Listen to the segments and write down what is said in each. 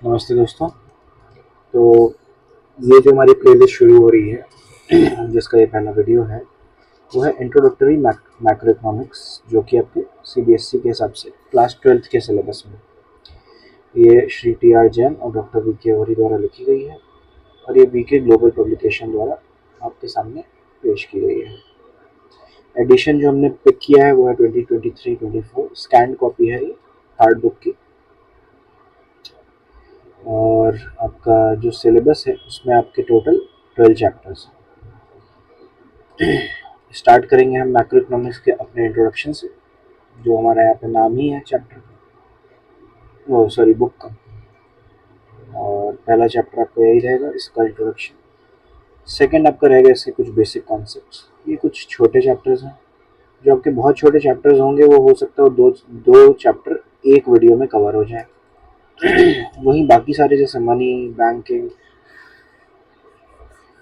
नमस्ते दोस्तों। तो ये जो हमारी प्लेलिस्ट शुरू हो रही है जिसका ये पहला वीडियो है वो है इंट्रोडक्टरी मैक्रो इकोनॉमिक्स, जो कि आपके सीबीएसई के हिसाब से क्लास 12th के सिलेबस में ये श्री टी आर जैन और डॉक्टर वी के ओरी द्वारा लिखी गई है और ये वीके ग्लोबल पब्लिकेशन द्वारा आपके सामने पेश की गई है। एडिशन जो हमने पिक किया है वो है 2023-24 स्कैन कॉपी है ये हार्ड बुक की। और आपका जो सिलेबस है उसमें आपके टोटल 12 चैप्टर्स हैं। स्टार्ट करेंगे हम मैक्रो इकोनॉमिक्स के अपने इंट्रोडक्शन से, जो हमारा यहाँ पे नाम ही है चैप्टर, वो सॉरी बुक का। और पहला चैप्टर आपका यही रहेगा, इसका इंट्रोडक्शन। सेकंड आपका रहेगा इसके कुछ बेसिक कॉन्सेप्ट्स। ये कुछ छोटे चैप्टर्स हैं, जो आपके बहुत छोटे चैप्टर्स होंगे वो हो सकता है दो दो चैप्टर एक वीडियो में कवर हो जाए। वहीं बाकी सारे जैसे money, banking,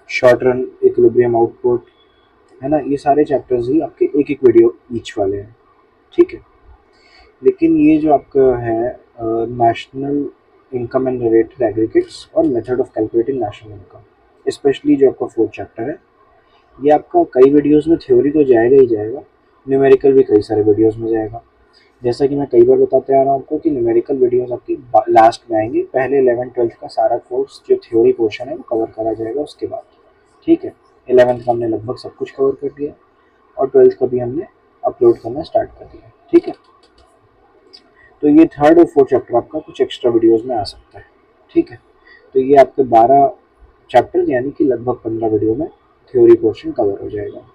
short run equilibrium output, है ना, ये सारे चैप्टर्स ही आपके एक एक वीडियो ईच वाले हैं। ठीक है। लेकिन ये जो आपका है national income and related aggregates और method of calculating national income, especially जो आपका फोर्थ चैप्टर है, ये आपका कई वीडियोस में थ्योरी तो जाएगा ही जाएगा, न्यूमेरिकल भी कई सारे वीडियोस में जाएगा। जैसा कि मैं कई बार बताते आ रहा हूँ आपको कि न्यूमेरिकल वीडियोस आपकी लास्ट में आएंगे, पहले 11th-12th का सारा कोर्स जो थ्योरी पोर्शन है वो कवर करा जाएगा उसके बाद। ठीक है। 11th का हमने लगभग सब कुछ कवर कर दिया और 12th का भी हमने अपलोड करना स्टार्ट कर दिया। ठीक है। तो ये थर्ड और फोर्थ चैप्टर आपका कुछ एक्स्ट्रा वीडियोस में आ सकता है। ठीक है। तो ये आपके 12 चैप्टर यानी कि लगभग 15 वीडियो में थ्योरी पोर्शन कवर हो जाएगा।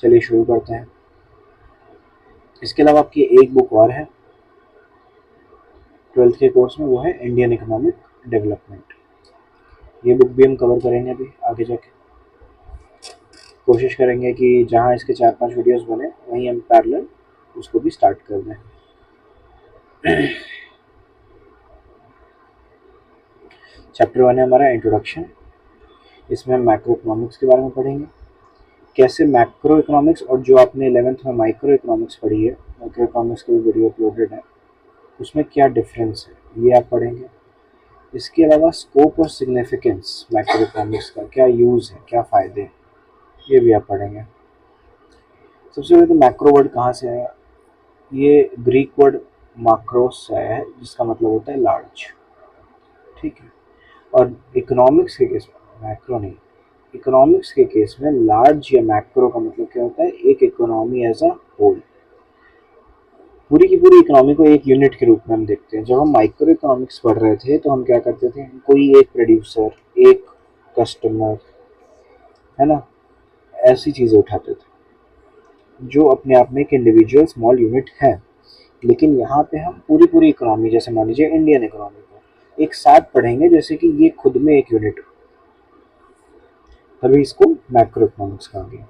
चलिए शुरू करते हैं। इसके अलावा आपकी एक बुक और है 12th के कोर्स में, वो है इंडियन इकोनॉमिक डेवलपमेंट। ये बुक भी हम कवर करेंगे अभी आगे जाके। कोशिश करेंगे कि जहाँ इसके 4-5 वीडियोस बने वहीं हम पैरेलल उसको भी स्टार्ट कर दें। चैप्टर 1 है हमारा इंट्रोडक्शन। इसमें हम मैक्रो इकोनॉमिक्स के बारे में पढ़ेंगे, कैसे मैक्रो इकोनॉमिक्स और जो आपने 11th में माइक्रो इकोनॉमिक्स पढ़ी है, माइक्रो इकोनॉमिक्स की वीडियो अपलोडेड है, उसमें क्या डिफरेंस है ये आप पढ़ेंगे। इसके अलावा स्कोप और सिग्निफिकेंस मैक्रो इकोनॉमिक्स का क्या यूज़ है, क्या फ़ायदे हैं, ये भी आप पढ़ेंगे। सबसे पहले तो मैक्रो वर्ड कहाँ से आया। ये ग्रीक वर्ड माक्रोस से आया है, जिसका मतलब होता है लार्ज। ठीक है। और इकोनॉमिक्स के केस में मैक्रो नहीं, इकोनॉमिक्स के केस में लार्ज या मैक्रो का मतलब क्या होता है, एक इकोनॉमी एज अ होल, पूरी की पूरी इकोनॉमी को एक यूनिट के रूप में हम देखते हैं। जब हम माइक्रो इकोनॉमिक्स पढ़ रहे थे तो हम क्या करते थे, कोई एक प्रोड्यूसर, एक कस्टमर, है ना, ऐसी चीज़ें उठाते थे जो अपने आप में एक इंडिविजुअल स्मॉल यूनिट है। लेकिन यहाँ पे हम पूरी पूरी इकोनॉमी, जैसे मान लीजिए इंडियन इकोनॉमी को एक साथ पढ़ेंगे जैसे कि ये खुद में एक यूनिट हो, तभी इसको मैक्रो इकोनॉमिक्स कहा गया।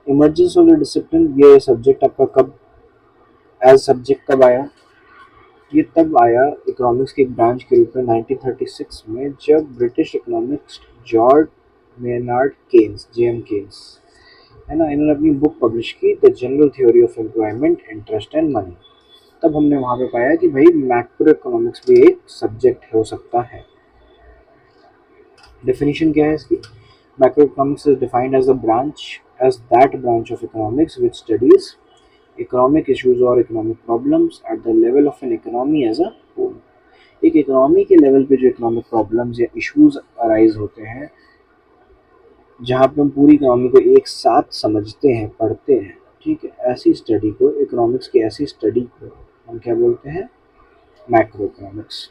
इमर्जेंस ऑफ द डिसिप्लिन, ये सब्जेक्ट आपका कब एज सब्जेक्ट कब आया, ये तब आया इकोनॉमिक्स के एक ब्रांच के रूप में 1936 में, जब British economics George Maynard Keynes, JM Keynes, है ना, इन्होंने अपनी बुक पब्लिश की the general theory of employment, interest and money. तब हमने वहाँ पे पाया कि भाई मैक्रो इकोनॉमिक्स भी एक सब्जेक्ट हो सकता है। डेफिनेशन क्या है इसकी, macroeconomics is defined as a branch, as that branch of economics which studies economic issues or economic problems at the level of an economy as a whole। एक economy के level पे जो economic problems या issues arise होते हैं, जहाँ पे हम पूरी इकोनॉमी को एक साथ समझते हैं, पढ़ते हैं, ठीक है, ऐसी स्टडी को, इकोनॉमिक्स की ऐसी स्टडी को हम क्या बोलते हैं, मैक्रो इकोनॉमिक्स।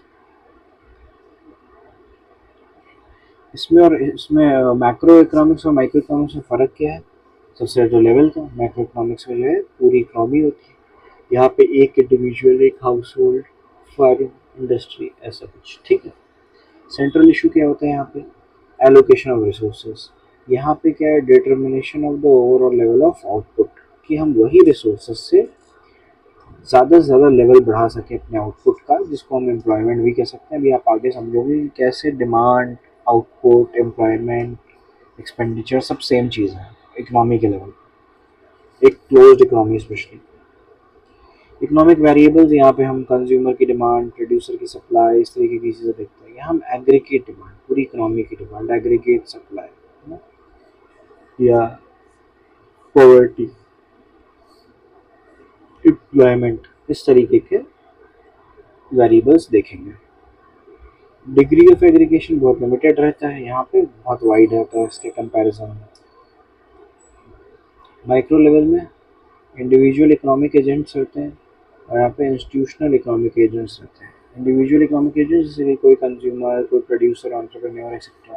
इसमें मैक्रो इकोनॉमिक्स और माइक्रो इकोनॉमिक्स में फ़र्क क्या है। सबसे जो लेवल का मैक्रो इकोनॉमिक्स में जो है पूरी इकोनॉमी होती है, यहाँ पे एक इंडिविजुअल, एक हाउस होल्ड, फर्म, इंडस्ट्री, ऐसा कुछ। ठीक है। सेंट्रल इशू क्या होता है यहाँ पे, एलोकेशन ऑफ रिसोर्सेज। यहाँ पे क्या है, determination of the overall level of output, कि हम वही रिसोर्सेज से ज़्यादा से ज़्यादा लेवल बढ़ा सकें अपने आउटपुट का, जिसको हम एम्प्लॉयमेंट भी कह सकते हैं। अभी आप आगे समझोगे कैसे डिमांड, आउटपुट, एम्प्लॉयमेंट, एक्सपेंडिचर सब सेम चीज़ है इकोनॉमी के लेवल, एक closed economy specially. Economic variables यहाँ पे हम कंज्यूमर की डिमांड, प्रोड्यूसर की सप्लाई, इस तरीके की चीज़ें देखते हैं। यहाँ हम एग्रीगेट डिमांड, पूरी इकोनॉमी की डिमांड, एग्रीगेट सप्लाई है ना, या पॉवर्टी, एम्प्लॉयमेंट, इस तरीके के वेरिएबल्स देखेंगे। डिग्री ऑफ एग्रीगेशन बहुत लिमिटेड रहता है, यहाँ पे बहुत वाइड रहता है इसके कंपैरिजन में। माइक्रो लेवल में इंडिविजुअल इकोनॉमिक एजेंट्स रहते हैं और यहाँ पे इंस्टीट्यूशनल इकोनॉमिक एजेंट्स रहते हैं। इंडिविजुअल इकोनॉमिक एजेंट्स जैसे कि कोई कंज्यूमर, कोई प्रोड्यूसर, एंटरप्रेन्योर एक्सेट्रा।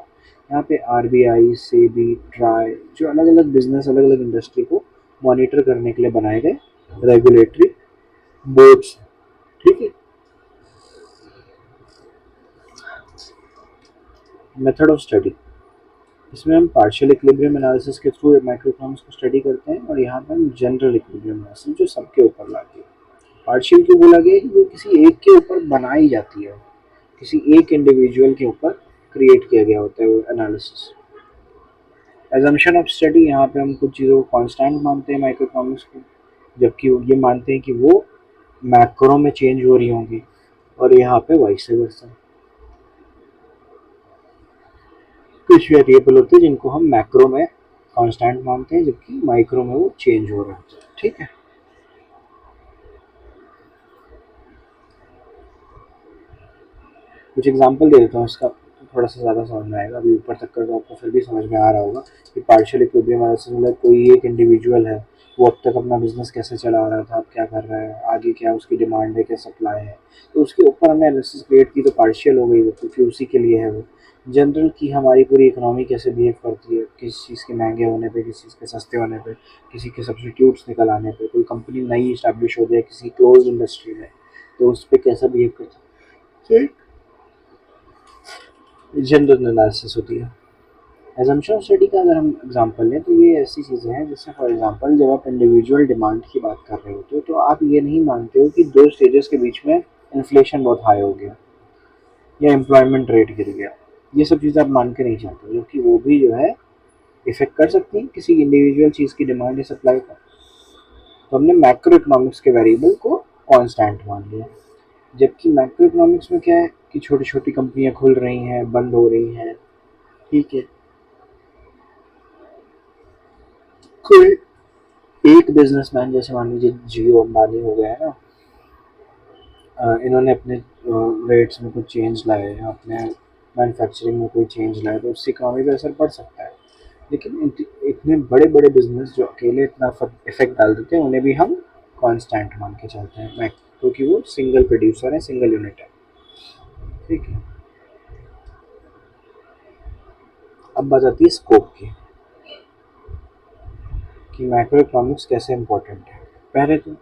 यहाँ पे आरबीआई, सेबी, ट्राई, जो अलग अलग बिजनेस, अलग अलग इंडस्ट्री को मॉनिटर करने के लिए बनाए गए रेगुलेटरी बोर्ड्स, ठीक है। मेथड ऑफ स्टडी, इसमें हम पार्शियल इक्विलिब्रियम एनालिसिस के थ्रू माइक्रो इकोनॉमिक्स को स्टडी करते हैं और यहाँ पे हम जनरल इक्विलिब्रियम एनालिसिस जो सबके ऊपर लाती है। पार्शियल क्यों बोला गया कि वो किसी एक के ऊपर बनाई जाती है, किसी एक इंडिविजुअल के ऊपर क्रिएट किया गया होता है वो एनालिसिस। एजम्पशन ऑफ स्टडी, यहाँ पे हम कुछ चीज़ों को कांस्टेंट मानते हैं माइक्रो इकोनॉमिक्स को, जबकि ये मानते हैं कि वो मैक्रो में चेंज हो रही होंगी, और यहाँ पे वाइस वर्सा कुछ वेरिएबल होते हैं जिनको हम मैक्रो में कांस्टेंट मानते हैं, जबकि माइक्रो में वो चेंज हो रहे होते हैं, ठीक है। कुछ एग्जांपल दे देता हूँ इसका, तो थोड़ा सा ज़्यादा समझ में आएगा। अभी ऊपर तक का तो आपको फिर भी समझ में आ रहा होगा कि पार्शियल इक्विलिब्रियम एनालिसिस मतलब कोई एक इंडिविजुअल है, वो अब तक अपना बिजनेस कैसे चला रहा था, अब क्या कर रहा है, आगे क्या उसकी डिमांड है, क्या सप्लाई है, तो उसके ऊपर हमने एनालिसिस क्रिएट की, तो पार्शियल हो गई वो, क्योंकि उसी के लिए है वो। जनरल की हमारी पूरी इकोनॉमी कैसे बिहेव करती है, किसी चीज़ के महंगे होने पे, किसी चीज़ के सस्ते होने पे, किसी के सब्सिट्यूट्स निकल आने पे, कोई कंपनी नई इस्टेब्लिश हो जाए किसी क्लोज इंडस्ट्री में, तो उस पर कैसा बिहेव करता है, जनरल एनालिसिस होती है। एजम्पशन स्टडी का अगर हम एग्जांपल लें, तो ये ऐसी चीज़ें हैं जैसे फॉर एग्जांपल जब आप इंडिविजुअल डिमांड की बात कर रहे होते हो, तो आप ये नहीं मानते हो कि दो स्टेजेस के बीच में इन्फ्लेशन बहुत हाई हो गया या एम्प्लॉयमेंट रेट गिर गया, ये सब चीज़ें आप मान के नहीं चलते, क्योंकि वो भी जो है इफेक्ट कर सकती हैं किसी इंडिविजुअल चीज़ की डिमांड या सप्लाई का। तो हमने मैक्रो इकोनॉमिक्स के वेरिएबल को कांस्टेंट मान लिया, जबकि मैक्रो इकोनॉमिक्स में क्या है कि छोटी छोटी कंपनियां खुल रही हैं, बंद हो रही हैं, ठीक है। कोई एक बिजनेसमैन, जैसे मान लीजिए जियो अंबानी हो गया है ना, इन्होंने अपने रेट्स में कुछ चेंज लाए या अपने मैन्युफैक्चरिंग में कोई चेंज लाए, तो उससे इकोनॉमी पे असर पड़ सकता है। लेकिन इतने बड़े बड़े बिजनेस जो अकेले इतना इफेक्ट डाल देते हैं, उन्हें भी हम कांस्टेंट मान के चलते हैं, मैं क्योंकि वो सिंगल प्रोड्यूसर है, सिंगल यूनिट है, ठीक है। अब बात आती है स्कोप की, कि मैक्रो इकोनॉमिक्स कैसे इंपॉर्टेंट है। पहले तो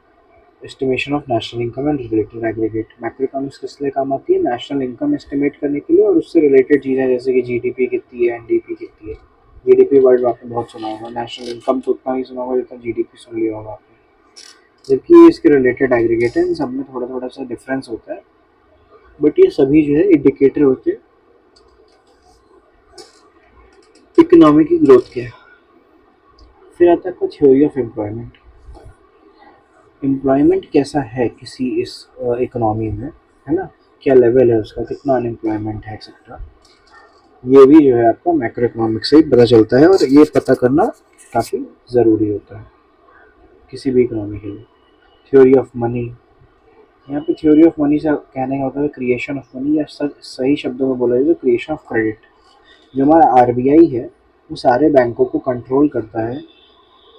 estimation of national income and related aggregate, macro economics किस लिए काम आती है, नेशनल इनकम एस्टिमेट करने के लिए और उससे रिलेटेड चीज़ें जैसे कि जीडीपी कितनी है, एनडीपी कितनी है। जीडीपी वर्ड आपने बहुत सुना होगा, नेशनल इनकम तो उतना ही सुना होगा जितना जीडीपी सुन लिया होगा आपने, जबकि इसके रिलेटेड एग्रीगेट है, इन सब में थोड़ा थोड़ा सा डिफरेंस होता है, बट ये सभी जो है इंडिकेटर होते हैं इकोनॉमी की ग्रोथ के। फिर आता है थ्योरी ऑफ एम्प्लॉयमेंट, एम्प्लॉयमेंट कैसा है किसी इस इकोनॉमी में, है ना, क्या लेवल है उसका, कितना अनएम्प्लॉयमेंट है एक्सेट्रा, ये भी जो है आपका मैक्रो इकोनॉमिक्स से ही पता चलता है, और ये पता करना काफ़ी ज़रूरी होता है किसी भी इकोनॉमी के लिए। थ्योरी ऑफ मनी, यहाँ पे थ्योरी ऑफ मनी से कहने का मतलब है क्रिएशन ऑफ मनी, या सही शब्दों में बोला जाए तो क्रिएशन ऑफ क्रेडिट। जो हमारा आरबीआई है वो सारे बैंकों को कंट्रोल करता है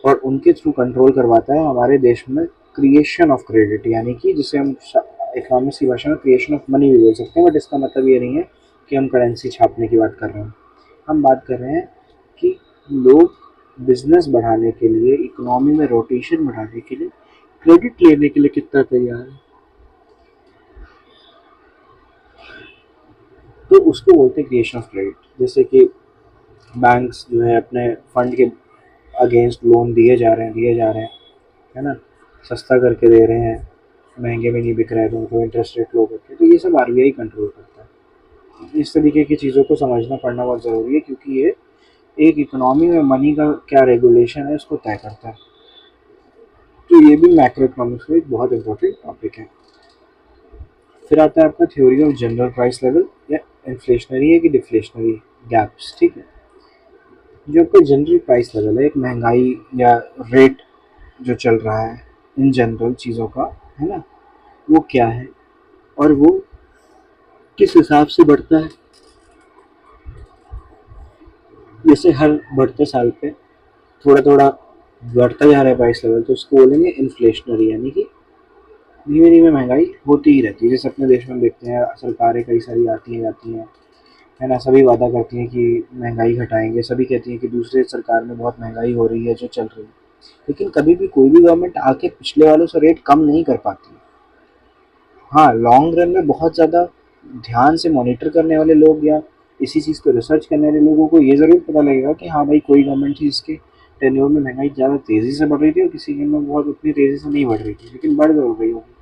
और उनके थ्रू कंट्रोल करवाता है हमारे देश में क्रिएशन ऑफ क्रेडिट, यानी कि जिसे हम इकोनॉमिक्स की भाषा में क्रिएशन ऑफ मनी भी बोल सकते हैं, बट इसका मतलब ये नहीं है कि हम करेंसी छापने की बात कर रहे हैं। हम बात कर रहे हैं कि लोग बिजनेस बढ़ाने के लिए, इकोनॉमी में रोटेशन बढ़ाने के लिए, क्रेडिट लेने के लिए कितना तैयार है, तो उसको बोलते हैं क्रिएशन ऑफ क्रेडिट। जैसे कि बैंक्स जो है अपने फंड के अगेंस्ट लोन दिए जा रहे हैं, है ना, सस्ता करके दे रहे हैं, महंगे में नहीं बिक रहा है, तो उनको इंटरेस्ट रेट लो करके, तो ये सब आरबीआई कंट्रोल करता है। इस तरीके की चीज़ों को समझना पड़ना बहुत ज़रूरी है, क्योंकि ये एक इकोनॉमी में मनी का क्या रेगुलेशन है उसको तय करता है। तो ये भी मैक्रो इकोनॉमिक्स में एक बहुत इंपॉर्टेंट टॉपिक है। फिर आता है आपका theory of general price level, या इन्फ्लेशनरी है कि डिफ्लेशनरी गैप्स। ठीक है, जो आपका जनरल प्राइस लेवल है, एक महंगाई या रेट जो चल रहा है इन जनरल चीज़ों का, है ना, वो क्या है और वो किस हिसाब से बढ़ता है। जैसे हर बढ़ते साल पे थोड़ा थोड़ा बढ़ता जा रहा है प्राइस लेवल, तो उसको बोलेंगे इन्फ्लेशनरी, यानी कि धीमे धीमे महंगाई होती ही रहती है। जैसे अपने देश में हम देखते हैं सरकारें कई सारी आती हैं जाती हैं, है ना, सभी वादा करती हैं कि महंगाई घटाएंगे, सभी कहती हैं कि दूसरे सरकार में बहुत महंगाई हो रही है जो चल रही है, लेकिन कभी भी कोई भी गवर्नमेंट आके पिछले वालों से रेट कम नहीं कर पाती। हाँ, लॉन्ग रन में बहुत ज़्यादा ध्यान से मॉनिटर करने वाले लोग या इसी चीज़ को रिसर्च करने वाले लोगों को ये ज़रूर पता लगेगा कि हाँ भाई, कोई गवर्नमेंट थी जिसके टेन्योर में महंगाई ज़्यादा तेज़ी से बढ़ रही थी और किसी के में बहुत उतनी तेज़ी से नहीं बढ़ रही थी, लेकिन बढ़ जरूर गई होगी,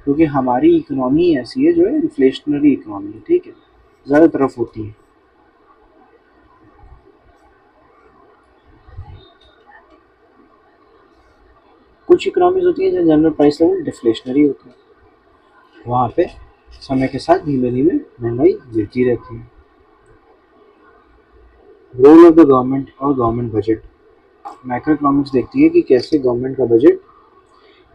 क्योंकि हमारी इकोनॉमी ऐसी है जो है इन्फ्लेशनरी इकोनॉमी है। ठीक है, ज़्यादा तरफ होती है। कुछ इकोनॉमीज होती है जो जनरल प्राइस लेवल डिफ्लेशनरी होती है, वहाँ पे समय के साथ धीमे धीमे महंगाई गिरती रहती है। रोल ऑफ द गवर्नमेंट और गवर्नमेंट बजट, मैक्रो इकोनॉमिक्स देखती है कि कैसे गवर्नमेंट का बजट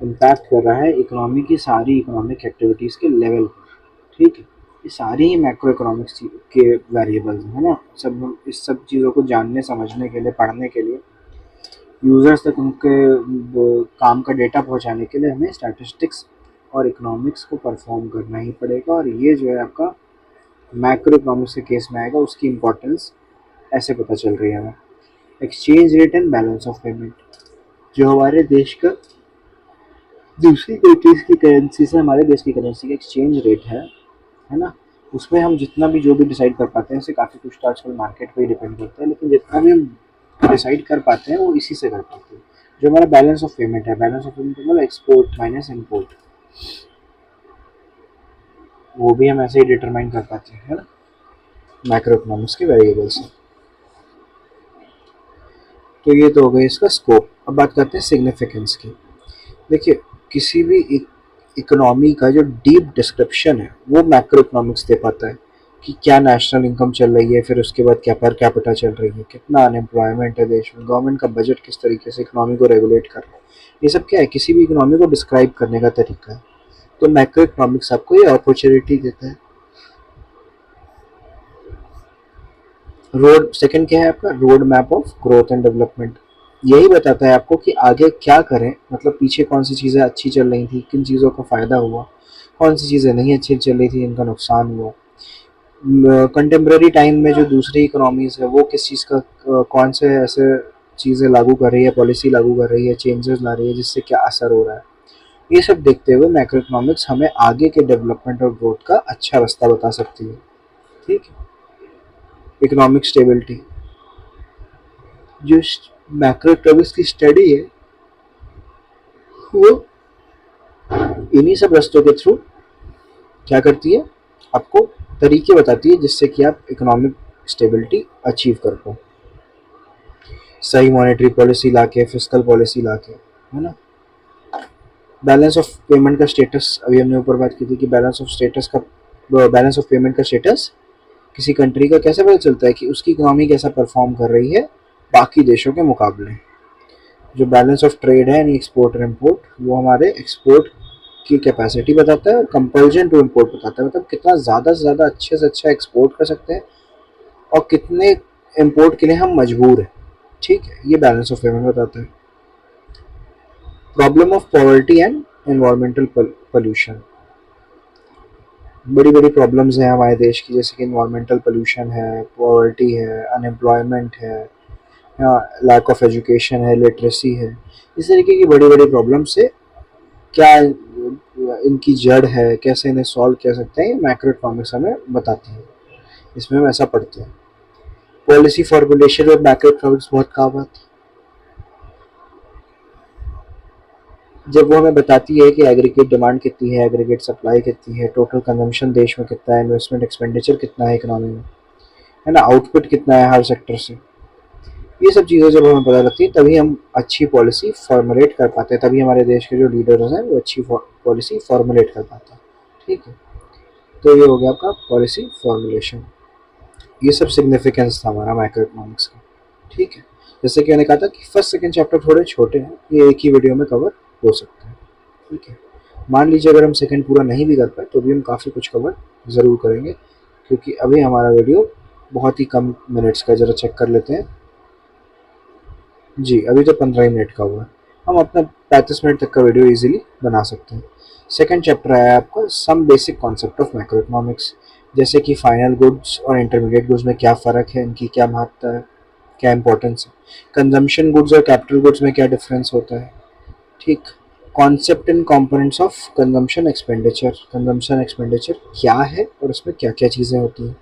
इम्पैक्ट कर रहा है इकोनॉमी की सारी इकोनॉमिक एक्टिविटीज़ के लेवल पर। ठीक है, ये सारी ही मैक्रो इकोनॉमिक्स के वेरिएबल्स हैं ना। सब इस सब चीज़ों को जानने समझने के लिए, पढ़ने के लिए, यूज़र्स तक उनके काम का डेटा पहुंचाने के लिए हमें स्टैटिस्टिक्स और इकोनॉमिक्स को परफॉर्म करना ही पड़ेगा। और ये जो है आपका मैक्रो इकोनॉमिक्स के केस में आएगा, उसकी इम्पोर्टेंस ऐसे पता चल रही है हमें। Exchange rate and balance of payment, जो हमारे देश का दूसरी कंट्रीज की करेंसी से हमारे देश की करेंसी का एक्सचेंज रेट है ना, उसमें हम जितना भी जो भी डिसाइड कर पाते हैं, इससे काफ़ी कुछ तो आजकल मार्केट पे ही डिपेंड करता है, लेकिन जितना भी हम डिसाइड कर पाते हैं वो इसी से कर पाते हैं। जो हमारा बैलेंस ऑफ पेमेंट है, बैलेंस ऑफ पेमेंट मतलब एक्सपोर्ट माइनस इम्पोर्ट, वो भी हम ऐसे ही डिटरमाइन कर पाते हैं, है ना, मैक्रो इकोनॉमिक्स के वेरिएबल्स से। तो ये तो हो गई इसका स्कोप। अब बात करते हैं सिग्निफिकेंस की। देखिए, किसी भी इकोनॉमी का जो डीप डिस्क्रिप्शन है वो मैक्रो इकोनॉमिक्स दे पाता है, कि क्या नेशनल इनकम चल रही है, फिर उसके बाद क्या पर कैपिटा चल रही है, कितना अनएम्प्लॉयमेंट है देश में, गवर्नमेंट का बजट किस तरीके से इकोनॉमी को रेगुलेट कर रहा है। ये सब क्या है, किसी भी इकोनॉमी को डिस्क्राइब करने का तरीका है। तो मैक्रो इकोनॉमिक्स आपको ये अपॉर्चुनिटी देता है। रोड सेकंड क्या है आपका, road map of growth and development. यही बताता है आपको कि आगे क्या करें, मतलब पीछे कौन सी चीज़ें अच्छी चल रही थी, किन चीज़ों का फ़ायदा हुआ, कौन सी चीज़ें नहीं अच्छी चल रही थी, इनका नुकसान हुआ। कंटेम्प्रेरी टाइम में जो दूसरी इकोनॉमीज़ है वो किस चीज़ का कौन से ऐसे चीज़ें लागू कर रही है, पॉलिसी लागू कर रही है, चेंजेस ला रही है, जिससे क्या असर हो रहा है। ये सब देखते हुए मैक्रो इकोनॉमिक्स हमें आगे के डेवलपमेंट और ग्रोथ का अच्छा रास्ता बता सकती है। ठीक है, इकोनॉमिक स्टेबिलिटी, जो मैक्रो इकोनॉमिक्स की स्टडी है वो इन्हीं सब रास्तों के थ्रू क्या करती है, आपको तरीके बताती है जिससे कि आप इकोनॉमिक स्टेबिलिटी अचीव कर पाओ। सही मॉनेटरी पॉलिसी लाके, फिस्कल पॉलिसी लाके, है ना। बैलेंस ऑफ पेमेंट का स्टेटस, अभी हमने ऊपर बात की थी कि बैलेंस ऑफ पेमेंट का स्टेटस किसी कंट्री का कैसे पता चलता है, कि उसकी इकोनॉमी कैसा परफॉर्म कर रही है बाकी देशों के मुकाबले। जो बैलेंस ऑफ ट्रेड है यानी एक्सपोर्ट और इम्पोर्ट, वो हमारे एक्सपोर्ट की कैपेसिटी बताता है, और कंपल्जन टू इम्पोर्ट बताता है, मतलब कितना ज़्यादा से ज़्यादा अच्छे से अच्छा एक्सपोर्ट कर सकते हैं और कितने इम्पोर्ट के लिए हम मजबूर हैं। ठीक है, ये बैलेंस ऑफ पेमेंट बताता है। Problem of poverty and environmental pollution, बड़ी बड़ी प्रॉब्लम्स हैं हमारे देश की, जैसे कि इन्वायरमेंटल पोल्यूशन है, पॉवर्टी है, अनएम्प्लॉयमेंट है, लैक ऑफ एजुकेशन है, लिटरेसी है। इस तरीके की बड़ी बड़ी प्रॉब्लम से क्या इनकी जड़ है, कैसे इन्हें सॉल्व कर सकते हैं, ये मैक्रो इकोनॉमिक्स हमें बताती है। इसमें हम ऐसा पढ़ते हैं। पॉलिसी फॉर्मुलेशन में मैक्रो इकोनॉमिक्स बहुत काम आती है, जब वो हमें बताती है कि एग्रीगेट डिमांड कितनी है, एग्रीगेट सप्लाई कितनी है, टोटल कंजम्पशन देश में कितना है, इन्वेस्टमेंट एक्सपेंडिचर कितना है इकोनॉमी में, है ना, आउटपुट कितना है हर सेक्टर से। ये सब चीज़ें जब हमें पता लगती हैं तभी हम अच्छी पॉलिसी फॉर्मुलेट कर पाते हैं, तभी हमारे देश के जो लीडर्स हैं वो अच्छी पॉलिसी फॉर्मुलेट कर पाते हैं। ठीक है, तो ये हो गया आपका पॉलिसी फॉर्मुलेशन। ये सब सिग्निफिकेंस था हमारा माइक्रो इकोनॉमिक्स का। ठीक है, जैसे कि मैंने कहा था कि फर्स्ट सेकंड चैप्टर थोड़े छोटे हैं, ये एक ही वीडियो में कवर हो सकते हैं। ठीक है, मान लीजिए अगर हम सेकंड पूरा नहीं भी कर पाए तो भी हम काफ़ी कुछ कवर ज़रूर करेंगे, क्योंकि अभी हमारा वीडियो बहुत ही कम मिनट्स का, ज़रा चेक कर लेते हैं। जी अभी तो 15 ही मिनट का हुआ है, हम अपना 35 मिनट तक का वीडियो इजीली बना सकते हैं। सेकंड चैप्टर है आपका some basic concept of macroeconomics, जैसे कि फाइनल गुड्स और इंटरमीडिएट गुड्स में क्या फ़र्क है, इनकी क्या महत्ता है, क्या इंपॉर्टेंस है, कंजम्पशन गुड्स और कैपिटल गुड्स में क्या डिफरेंस होता है। ठीक, concept and components of consumption expenditure क्या है और उसमें क्या क्या चीज़ें होती हैं,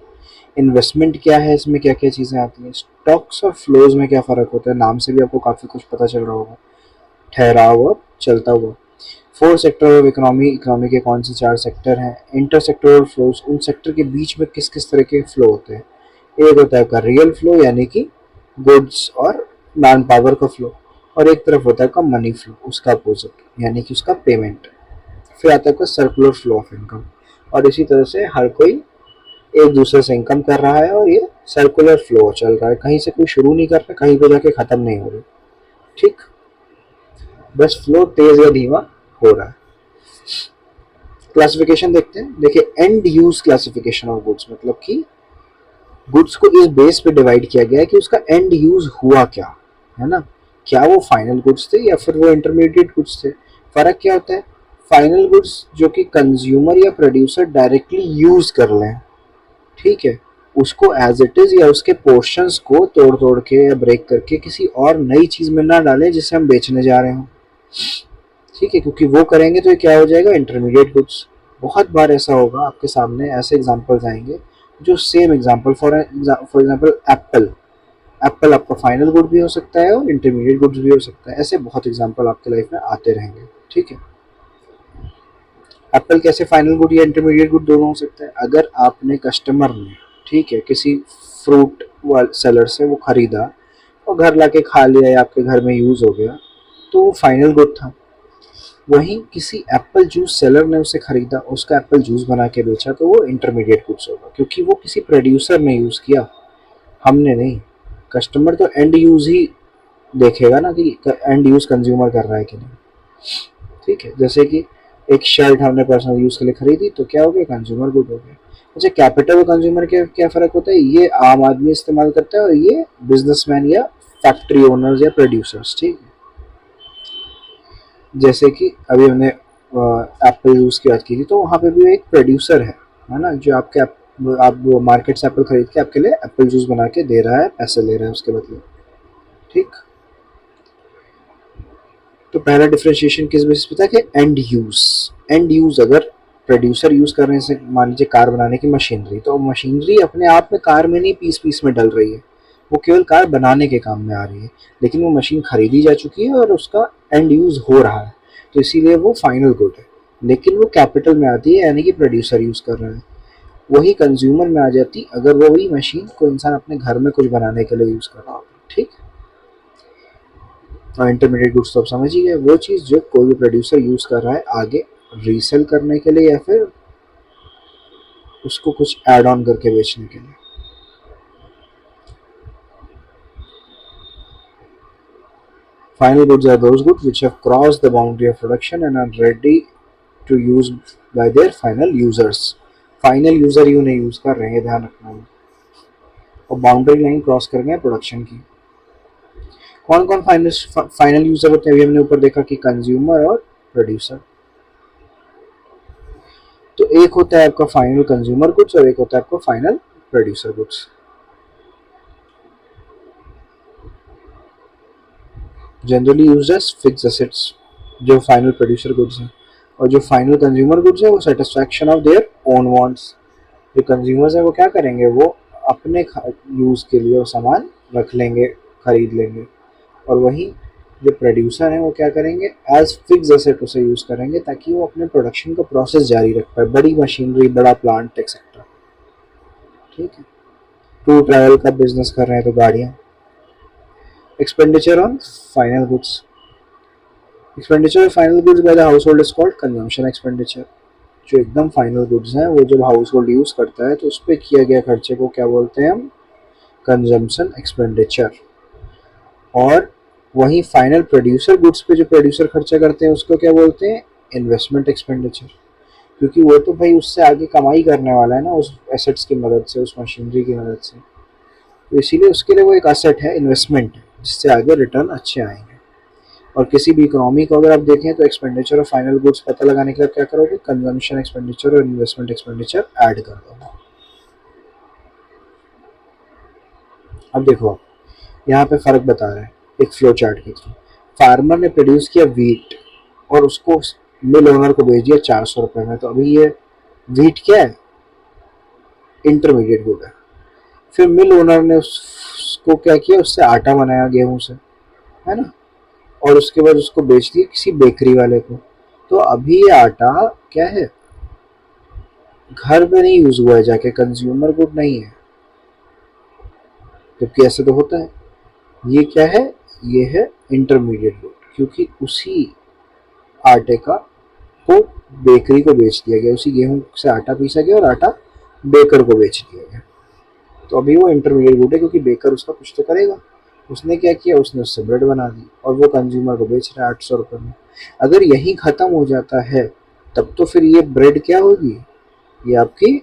इन्वेस्टमेंट क्या है, इसमें क्या क्या चीज़ें आती हैं, स्टॉक्स और फ्लोज में क्या फ़र्क होता है, नाम से भी आपको काफ़ी कुछ पता चल रहा होगा, ठहरा हुआ चलता हुआ। Four sector of economy, economy के कौन से 4 सेक्टर हैं, इंटर सेक्टोरल फ्लोज, उन सेक्टर के बीच में किस किस तरह के फ्लो होते हैं। एक होता है आपका रियल फ्लो यानी कि गुड्स और मैन पावर का फ्लो, और एक तरफ होता है आपका मनी फ्लो, उसका अपोजिट यानी कि उसका पेमेंट। फिर आता है आपका सर्कुलर फ्लो ऑफ इनकम, और इसी तरह से हर कोई एक दूसरे से इनकम कर रहा है और ये सर्कुलर फ्लो चल रहा है, कहीं से कोई शुरू नहीं कर रहा, कहीं पे जाके खत्म नहीं हो रही। ठीक, बस फ्लो तेज या धीमा हो रहा है। क्लासिफिकेशन देखते हैं, देखिए and use classification of goods, मतलब कि गुड्स को इस बेस पे डिवाइड किया गया है कि उसका एंड यूज हुआ क्या है ना, क्या वो फाइनल गुड्स थे या फिर वो इंटरमीडिएट गुड्स थे। फर्क क्या होता है, फाइनल गुड्स जो कि कंज्यूमर या प्रोड्यूसर डायरेक्टली यूज कर लें, ठीक है, उसको एज इट इज या उसके पोर्शंस को तोड़ तोड़ के या ब्रेक करके किसी और नई चीज में ना डालें जिसे हम बेचने जा रहे हो। ठीक है, क्योंकि वो करेंगे तो ये क्या हो जाएगा, इंटरमीडिएट गुड्स। बहुत बार ऐसा होगा आपके सामने, ऐसे एग्जांपल्स आएंगे जो same example, for example Apple, Apple आपका फाइनल गुड भी हो सकता है और इंटरमीडिएट गुड्स भी हो सकता है। ऐसे बहुत एग्जांपल आपके लाइफ में आते रहेंगे। ठीक है, एप्पल कैसे फाइनल गुड या इंटरमीडिएट गुड दोनों हो सकता है, अगर आपने कस्टमर ने, ठीक है, किसी फ्रूट सेलर से वो खरीदा और घर लाके खा लिया या आपके घर में यूज हो गया तो वो फाइनल गुड था। वहीं किसी एप्पल जूस सेलर ने उसे खरीदा, उसका एप्पल जूस बना के बेचा तो वो इंटरमीडिएट गुड्स होगा, क्योंकि वो किसी प्रोड्यूसर ने यूज किया, हमने नहीं। कस्टमर तो एंड यूज ही देखेगा ना कि एंड यूज कंज्यूमर कर रहा है कि नहीं। ठीक है, जैसे कि एक शर्ट हमने पर्सनल यूज के लिए खरीदी तो क्या हो गया, कंज्यूमर गुड हो गया। अच्छा, कैपिटल और कंज्यूमर के क्या फर्क होता है, ये आम आदमी इस्तेमाल करता है और ये बिजनेसमैन या फैक्ट्री ओनर्स या प्रोड्यूसर्स। ठीक है, जैसे कि अभी हमने एप्पल जूस की बात की थी तो वहाँ पे भी एक प्रोड्यूसर है ना, जो आपके आप मार्केट से एप्पल खरीद के आपके लिए एप्पल जूस बना के दे रहा है, पैसे ले रहा है उसके बदले। ठीक, तो पहला डिफरेंशिएशन किस बेसिस पे था कि एंड यूज, एंड यूज अगर प्रोड्यूसर यूज कर रहे हैं, मान लीजिए कार बनाने की मशीनरी, तो मशीनरी अपने आप में कार में नहीं पीस पीस में डल रही है, वो केवल कार बनाने के काम में आ रही है, लेकिन वो मशीन खरीदी जा चुकी है और उसका एंड यूज हो रहा है, तो इसीलिए वो फाइनल गुड है। लेकिन वो कैपिटल में आती है यानी कि प्रोड्यूसर यूज कर रहा है। वही कंज्यूमर में आ जाती अगर वो वही मशीन को इंसान अपने घर में कुछ बनाने के लिए यूज कर रहा होगा। ठीक, और इंटरमीडिएट गुड्स तो आप समझ ही गए, वो चीज़ जो कोई भी प्रोड्यूसर यूज़ कर रहा है आगे रीसेल करने के लिए या फिर उसको कुछ ऐड ऑन करके बेचने के लिए। Final goods are those goods which have crossed the boundary of production and are ready to use by their final users. Final user ही उन्हें यूज कर रहे हैं, ध्यान रखना है, और बाउंड्री लाइन क्रॉस कर गए प्रोडक्शन की। कौन कौन फाइनल यूजर होते हैं, अभी हमने ऊपर देखा कि कंज्यूमर और प्रोड्यूसर। तो एक होता है आपका फाइनल कंज्यूमर गुड्स और एक होता है आपका final producer goods. Generally used as fixed assets जो फाइनल प्रोड्यूसर गुड्स हैं, और जो फाइनल कंज्यूमर गुड्स है वो satisfaction of their own wants. जो कंज्यूमर्स हैं वो क्या करेंगे, वो अपने यूज़ के लिए वो सामान रख लेंगे, खरीद लेंगे, और वहीं जो प्रोड्यूसर हैं वो क्या करेंगे, एज फिक्स एसेट उसे यूज़ करेंगे ताकि वो अपने प्रोडक्शन का प्रोसेस जारी रख पाए, बड़ी मशीनरी, बड़ा प्लांट एक्सेट्रा। ठीक है, टूर ट्रैवल का बिजनेस कर रहे हैं तो गाड़ियाँ, expenditure on final goods, expenditure of final goods by the house hold is called consumption expenditure. जो एकदम फाइनल गुड्स हैं वो जब हाउस होल्ड यूज करता है तो उस पर किया गया खर्चे को क्या बोलते हैं हम, कंजम्पशन एक्सपेंडिचर। और वहीं फाइनल प्रोड्यूसर गुड्स पे जो प्रोड्यूसर खर्चा करते हैं उसको क्या बोलते हैं, इन्वेस्टमेंट एक्सपेंडिचर। क्योंकि वो तो भाई उससे आगे कमाई करने वाला है ना, उस एसेट्स की मदद से, उस मशीनरी की मदद से, तो इसीलिए उसके लिए वो एक एसेट है, इन्वेस्टमेंट, जिससे आगे रिटर्न अच्छे आएंगे। और किसी भी इकोनॉमी को अगर आप देखें तो एक्सपेंडिचर ऑफ फाइनल गुड्स पता लगाने के लिए क्या करोगे, कंजम्पशन एक्सपेंडिचर और इन्वेस्टमेंट एक्सपेंडिचर ऐड कर दोगे। अब देखो यहाँ पे फर्क बता रहा है एक फ्लो चार्ट के थ्रू। फार्मर ने प्रोड्यूस किया वीट और उसको मिल ओनर को बेच दिया 400 रुपये में, तो अभी ये वीट क्या है, इंटरमीडिएट गुड है। फिर मिल ओनर ने उसको क्या किया, उससे आटा बनाया गेहूं से, है ना, और उसके बाद उसको बेच दिया किसी बेकरी वाले को। तो अभी ये आटा क्या है, घर में नहीं यूज हुआ है, जाके कंज्यूमर गुड नहीं है, जबकि ऐसे तो होता है। ये क्या है, ये है इंटरमीडिएट गुड, क्योंकि उसी आटे का को बेकरी को बेच दिया गया, उसी गेहूं से आटा पीसा गया और आटा बेकर को बेच दिया गया। तो अभी वो इंटरमीडिएट गुड है, क्योंकि बेकर उसका कुछ तो करेगा। उसने क्या किया, उसने उससे ब्रेड बना दी और वो कंज्यूमर को बेच रहा है 800 रुपये में। अगर यही खत्म हो जाता है तब तो फिर ये ब्रेड क्या होगी, ये आपकी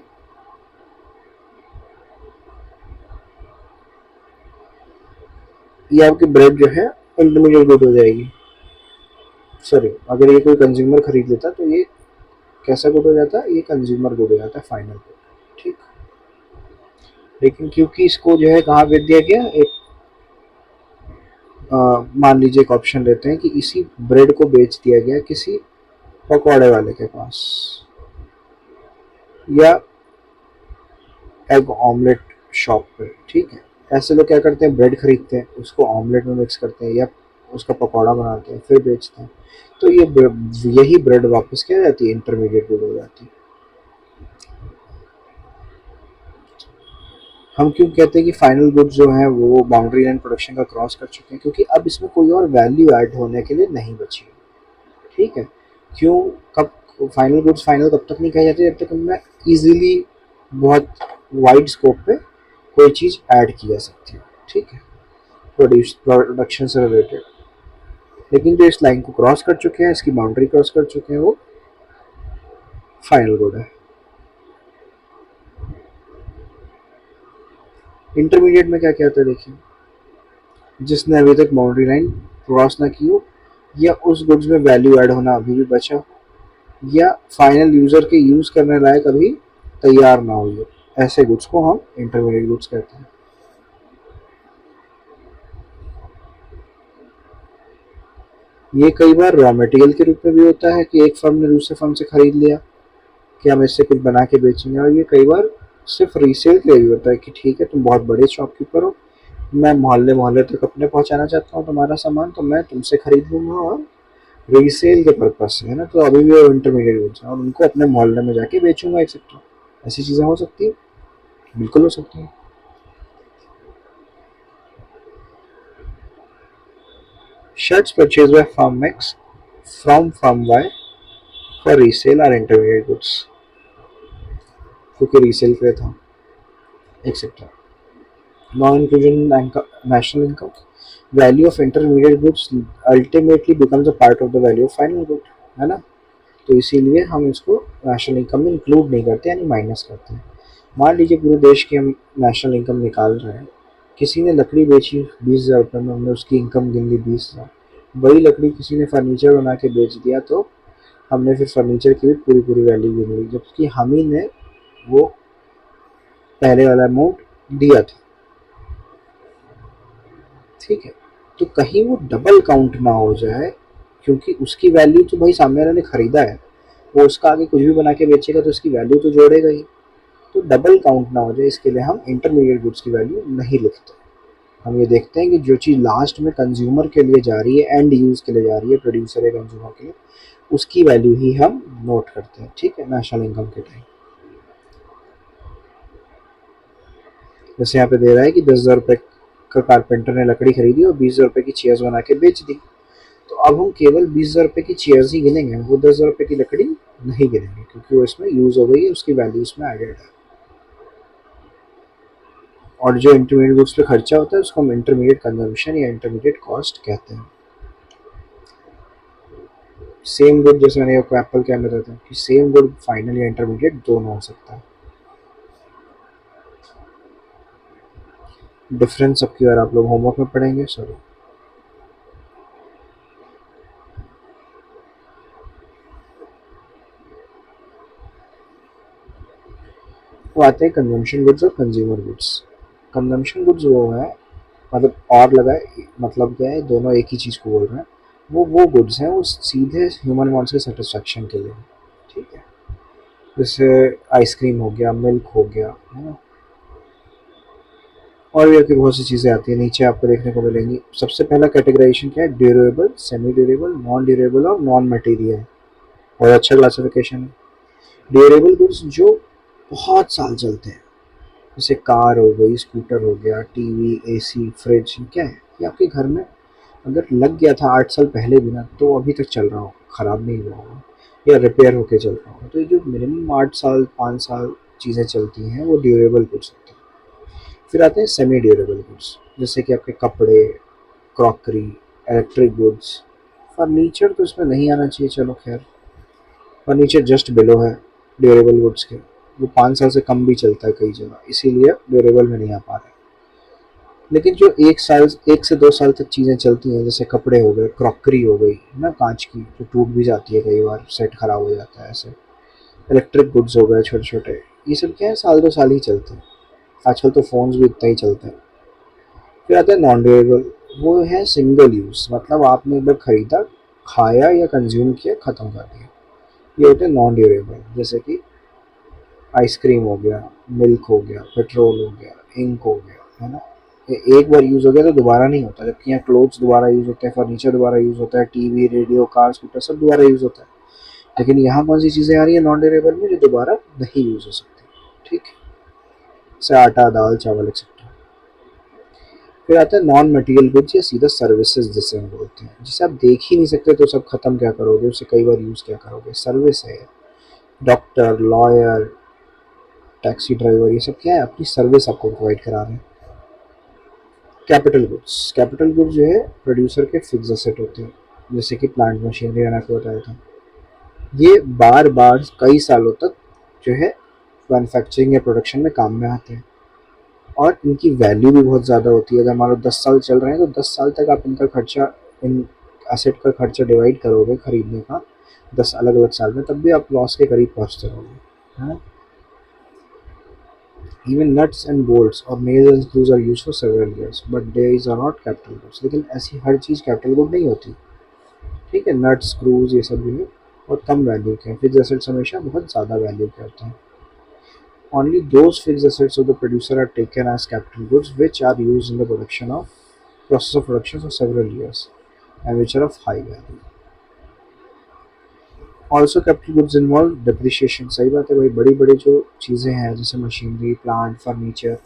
ब्रेड जो है इंटरमीडिएट गुड हो जाएगी। सॉरी, अगर ये कोई कंज्यूमर खरीद लेता तो ये कैसा गुड हो जाता है, ये कंज्यूमर गुड हो जाता है, फाइनल गुड, ठीक। लेकिन क्योंकि इसको जो है कहाँ बेच दिया गया, एक मान लीजिए एक ऑप्शन लेते हैं कि इसी ब्रेड को बेच दिया गया किसी पकौड़े वाले के पास, या एग ऑमलेट शॉप पे, ठीक है। ऐसे लोग क्या करते हैं, ब्रेड खरीदते हैं, उसको ऑमलेट में मिक्स करते हैं या उसका पकौड़ा बनाते हैं, फिर बेचते हैं। तो ये यही ब्रेड वापस क्या जाती है, इंटरमीडिएट गुड हो जाती है। हम क्यों कहते हैं कि फाइनल गुड्स जो है वो बाउंड्री लाइन प्रोडक्शन का क्रॉस कर चुके हैं, क्योंकि अब इसमें कोई और वैल्यू ऐड होने के लिए नहीं बची, ठीक है। क्यों, कब फाइनल गुड्स फाइनल कब तक नहीं कहे जाते, जब तक उनमें इजीली बहुत वाइड स्कोप पे कोई चीज़ ऐड की जा सकती है, ठीक है, प्रोडक्शन से रिलेटेड। लेकिन जो इस लाइन को क्रॉस कर चुके हैं, इसकी बाउंड्री क्रॉस कर चुके हैं, वो फाइनल गुड है। इंटरमीडिएट में क्या क्या होता है देखिए, जिसने अभी तक बाउंड्री लाइन क्रॉस ना की हो, या उस गुड्स में वैल्यू ऐड होना अभी भी बचा हो, या फाइनल यूजर के यूज करने लायक अभी तैयार ना हुई हो, ऐसे गुड्स को हम इंटरमीडिएट गुड्स कहते हैं। ये कई बार रॉ मटेरियल के रूप में भी होता है कि एक फर्म ने दूसरे फर्म से खरीद लिया कि हम इससे कुछ बना के बेचेंगे, और ये कई बार सिर्फ रीसेल के लिए भी होता है कि ठीक है तुम बहुत बड़े शॉपकीपर हो, मैं मोहल्ले मोहल्ले तक अपने पहुंचाना चाहता हूँ तुम्हारा सामान, तो मैं तुमसे खरीद लूँगा और रीसेल के पर्पज से, है ना, तो अभी भी वो इंटरमीडिएट गुड्स हैं और उनको अपने मोहल्ले में जाके बेचूंगा एक्सेट्रा। ऐसी चीज़ें हो सकती है, बिल्कुल हो सकती है। Shirts purchase by firm X from firm Y for resale are intermediate goods, क्योंकि रीसेल के लिए था, etcetera. Non inclusion national income, value of intermediate goods ultimately becomes a part of the value of final good, है ना। तो इसीलिए हम इसको नेशनल इनकम में इंक्लूड नहीं करते, यानी माइनस करते हैं। मान लीजिए पूरे देश की हम नेशनल इनकम निकाल रहे हैं, किसी ने लकड़ी बेची 20,000 रुपये में, हमने उसकी इनकम गिन ली 20,000। वही लकड़ी किसी ने फर्नीचर बना के बेच दिया तो हमने फिर फर्नीचर की भी पूरी पूरी वैल्यू गिन ली, जबकि हम ही ने वो पहले वाला अमाउंट दिया था, ठीक है। तो कहीं वो डबल काउंट ना हो जाए, क्योंकि उसकी वैल्यू तो भाई सामने वाले ने खरीदा है, वो उसका आगे कुछ भी बना के बेचेगा तो उसकी वैल्यू तो जोड़ेगा ही। तो डबल काउंट ना हो जाए इसके लिए हम इंटरमीडिएट गुड्स की वैल्यू नहीं लिखते। हम ये देखते हैं कि जो चीज़ लास्ट में कंज्यूमर के लिए जा रही है, एंड यूज़ के लिए जा रही है, प्रोड्यूसर या कंज्यूमर के लिए, उसकी वैल्यू ही हम नोट करते हैं, ठीक है, नेशनल इनकम के टाइम। जैसे यहाँ पे दे रहा है कि 10,000 रुपये कारपेंटर ने लकड़ी खरीदी और 20,000 रुपये की चेयर्स बना के बेच दी। तो अब हम केवल 20,000 रुपये की चेयर्स ही गिनेंगे, वो 10,000 रुपये की लकड़ी नहीं गिनेंगे, क्योंकि वो इसमें यूज़ हो गई है, उसकी वैल्यू इसमें एडेड है। और जो इंटरमीडिएट गुड्स पे खर्चा होता है उसको हम इंटरमीडिएट कंजम्पशन या इंटरमीडिएट कॉस्ट कहते हैं। सेम गुड, जैसे मैंने आपको एप्पल क्या बताया था कि सेम गुड फाइनल या इंटरमीडिएट दोनों हो सकता है। डिफरेंस अब की बार आप लोग होमवर्क में पढ़ेंगे। सॉरी, वो आते हैं कंजम्पशन गुड्स और कंज्यूमर गुड्स। कंजम्पशन गुड्स वो है, मतलब और लगाए मतलब क्या है, दोनों एक ही चीज़ को बोल रहे हैं। वो गुड्स हैं, वो सीधे ह्यूमन वांट्स के सेटिस्फैक्शन के लिए, ठीक है। जैसे आइसक्रीम हो गया, मिल्क हो गया, है ना, और भी आपकी बहुत सी चीज़ें आती हैं, नीचे आपको देखने को मिलेंगी। सबसे पहला कैटेगराइजेशन क्या है, durable, semi durable, non durable और नॉन मटेरियल। और अच्छा क्लासिफिकेशन है। ड्यूरेबल गुड्स जो बहुत साल चलते हैं, जैसे कार हो गई, स्कूटर हो गया, टीवी, एसी, फ्रिज, क्या है ये आपके घर में अगर लग गया था 8 साल पहले भी ना, तो अभी तक चल रहा हो, ख़राब नहीं हुआ होगा या रिपेयर होके चल रहा होगा। तो ये जो मिनिमम 8 साल 5 साल चीज़ें चलती हैं वो ड्यूरेबल गुड्स होती हैं। फिर आते हैं सेमी ड्यूरेबल गुड्स, जैसे कि आपके कपड़े, क्रॉकरी, इलेक्ट्रिक गुड्स। फर्नीचर तो इसमें नहीं आना चाहिए, चलो खैर, फर्नीचर जस्ट बिलो है ड्यूरेबल गुड्स के, वो 5 साल से कम भी चलता है कई जगह, इसीलिए ड्यूरेबल में नहीं आ पा रहा है। लेकिन जो 1 साल 1 से 2 साल तक चीज़ें चलती हैं, जैसे कपड़े हो गए, क्रॉकरी हो गई ना कांच की, जो टूट भी जाती है कई बार, सेट खराब हो जाता है ऐसे, इलेक्ट्रिक गुड्स हो गए छोटे छोटे, ये सब क्या है, 1 2 साल ही चलते हैं। आजकल तो फ़ोन्स भी इतना ही चलते हैं। फिर आता है नॉन ड्यूरेबल, वो है सिंगल यूज़, मतलब आपने एक बार ख़रीदा, खाया या कंज्यूम किया, ख़त्म कर दिया, ये होते हैं नॉन ड्यूरेबल। जैसे कि आइसक्रीम हो गया, मिल्क हो गया, पेट्रोल हो गया, इंक हो गया, है ना, ये एक बार यूज़ हो गया तो दोबारा नहीं होता। जबकि यहाँ क्लोथ्स दोबारा यूज़ होते हैं, फर्नीचर दोबारा यूज़ होता है, टीवी, रेडियो, कार, स्कूटर सब दोबारा यूज़ होता है। लेकिन यहाँ कौन सी चीज़ें आ रही है नॉन ड्यूरेबल में, जो दोबारा नहीं यूज़ हो सकती, ठीक है, जैसे आटा, दाल, चावल एक्सेट्रा। फिर आता है नॉन मटेरियल गुड्स या सीधा सर्विसेज, जिसे हम बोलते हैं, जिसे आप देख ही नहीं सकते तो सब खत्म क्या करोगे, उसे कई बार यूज़ क्या करोगे, सर्विस है। डॉक्टर, लॉयर, टैक्सी ड्राइवर, ये सब क्या है, अपनी सर्विस आपको प्रोवाइड करा रहे हैं। कैपिटल गुड्स, कैपिटल गुड्स जो है प्रोड्यूसर के फिक्स एसेट होते हैं, जैसे कि प्लांट मशीनरी, मैंने आपको बताया था। ये बार बार कई सालों तक जो है मैन्युफैक्चरिंग या प्रोडक्शन में काम में आते हैं, और इनकी वैल्यू भी बहुत ज़्यादा होती है। अगर मान लो 10 साल चल रहे हैं तो 10 साल तक आप इनका खर्चा, इन एसेट का खर्चा डिवाइड करोगे खरीदने का 10 अलग अलग साल में, तब भी आप लॉस के करीब पहुँचते रहोगे, है ना। Even nuts and bolts और nails and screws are used for several years, but these are not capital goods। लेकिन ऐसी हर चीज़ कैपिटल गुड नहीं होती, ठीक है। नट, स्क्रूज, ये सब भी बहुत कम वैल्यू के हैं। फिक्स एसेट्स हमेशा बहुत ज़्यादा वैल्यू के होते हैं। Only those fixed assets of the producer are taken as capital goods which are used in the production of process of production for several years and which are of high value. Also capital goods involve depreciation. सही बात है भाई, बड़ी बड़ी जो चीज़ें हैं जैसे मशीनरी, प्लांट, फर्नीचर,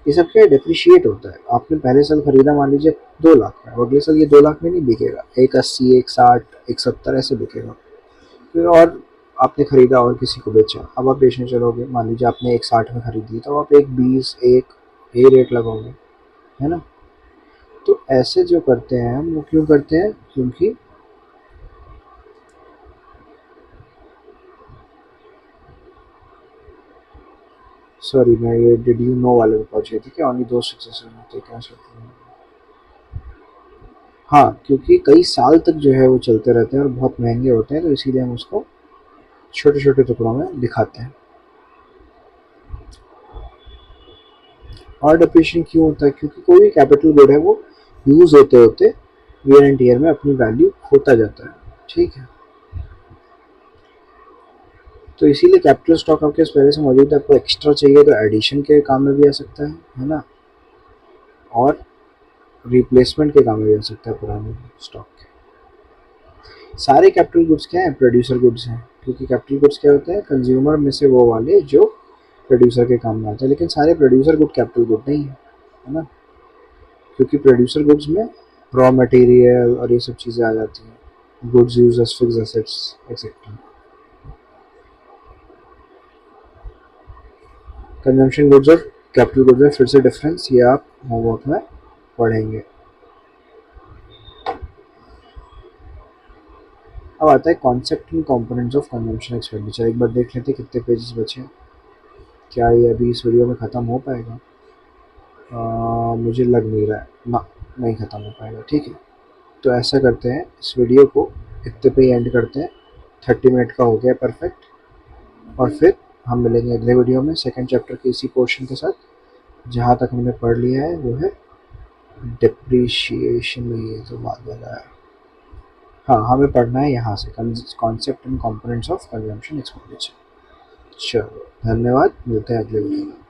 ये सब क्या डिप्रिशिएट होता है। आपने पहले साल खरीदा मान लीजिए 2 लाख का, अगले साल ये 2 लाख में नहीं बिकेगा, 180, 160, 170 ऐसे बिकेगा। फिर और आपने खरीदा और किसी को बेचा, अब आप बेचने चलोगे, मान लीजिए आपने 160 में खरीदी, तो आप 120, ये रेट लगाओगे, है ना। तो ऐसे जो करते हैं हम, वो क्यों करते हैं, क्योंकि सॉरी, मैं ये डिड यू नो वाले पे पहुंच गई थी कि ओनली दो सक्सेसफुल होते क्या सकते हैं। हाँ, क्योंकि कई साल तक जो है वो चलते रहते हैं और बहुत महंगे होते हैं, तो इसीलिए हम उसको छोटे छोटे टुकड़ों में दिखाते हैं। और डिप्रिशिएशन क्यों होता है, क्योंकि कोई भी कैपिटल गुड है वो यूज़ होते होते वियर एंड टीयर में अपनी वैल्यू खोता जाता है, ठीक है। तो इसीलिए कैपिटल स्टॉक आपके पास पहले से मौजूद है, आपको एक्स्ट्रा चाहिए तो एडिशन के काम में भी आ सकता है ना, और रिप्लेसमेंट के काम में भी आ सकता है पुराने स्टॉक के। सारे कैपिटल गुड्स क्या हैं, प्रोड्यूसर गुड्स हैं, क्योंकि कैपिटल गुड्स क्या होते हैं, कंज्यूमर में से वो वाले जो प्रोड्यूसर के काम में आते हैं। लेकिन सारे प्रोड्यूसर गुड कैपिटल गुड नहीं है, है ना, क्योंकि प्रोड्यूसर गुड्स में रॉ मटेरियल और ये सब चीज़ें आ जाती हैं, goods use as fixed assets etcetera. Consumption goods और कैपिटल गुड्स में फिर से डिफरेंस ये आप होमवर्क में पढ़ेंगे। अब आता है concept and components of consumption expenditure. एक बार देख लेते हैं कितने पेजेस बचे हैं, क्या ये अभी इस वीडियो में ख़त्म हो पाएगा? मुझे लग नहीं रहा है ना, नहीं ख़त्म हो पाएगा। ठीक है, तो ऐसा करते हैं, इस वीडियो को इतने पे ही एंड करते हैं। 30 मिनट का हो गया परफेक्ट। और फिर हम मिलेंगे अगले वीडियो में सेकंड चैप्टर के इसी पोर्शन के साथ। जहाँ तक हमने पढ़ लिया है वो है डिप्रिशिएशन में, ये तो बाद वाला है। हाँ, हमें पढ़ना है यहाँ से concept and components of consumption expenditure. चलो धन्यवाद, मिलते हैं अगले वीडियो में।